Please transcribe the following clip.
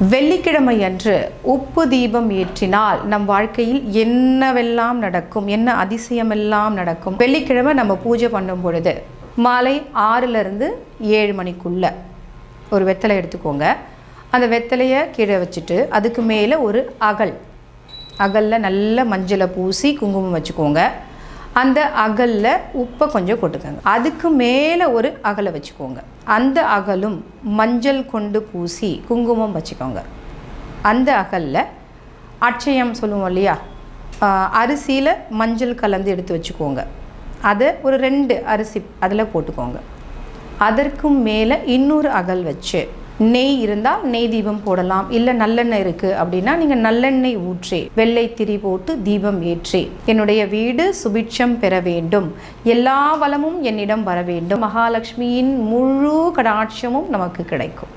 வெள்ளிக்கிழமை அன்று உப்பு தீபம் ஏற்றினால் நம் வாழ்க்கையில் என்னவெல்லாம் நடக்கும், என்ன அதிசயமெல்லாம் நடக்கும். வெள்ளிக்கிழமை நம்ம பூஜை பண்ணும் பொழுது மாலை 6லிருந்து 7 மணிக்குள்ள ஒரு வெத்தலை எடுத்துக்கோங்க. அந்த வெத்தலையை கீழே வச்சுட்டு அதுக்கு மேலே ஒரு அகலில் நல்ல மஞ்சளை பூசி குங்குமம் வச்சுக்கோங்க. அந்த அகலில் உப்பை கொஞ்சம் கொட்டுக்கோங்க. அதுக்கு மேலே ஒரு அகலை வச்சுக்கோங்க. அந்த அகலும் மஞ்சள் கொண்டு பூசி குங்குமம் வச்சுக்கோங்க. அந்த அகலில் அட்சயம் சொல்லுவோம் இல்லையா, அரிசியில் மஞ்சள் கலந்து எடுத்து வச்சுக்கோங்க. அதை ஒரு 2 அரிசி அதில் போட்டுக்கோங்க. அதற்கும் மேலே இன்னொரு அகல் வச்சு நெய் இருந்தால் நெய் தீபம் போடலாம். இல்லை நல்லெண்ணெய் இருக்குது அப்படின்னா நீங்கள் நல்லெண்ணெய் ஊற்றி வெள்ளை திரி போட்டு தீபம் ஏற்றி என்னுடைய வீடு சுபிட்சம் பெற வேண்டும், எல்லா வளமும் என்னிடம் வர வேண்டும், மகாலட்சுமியின் முழு கடாட்சமும் நமக்கு கிடைக்கும்.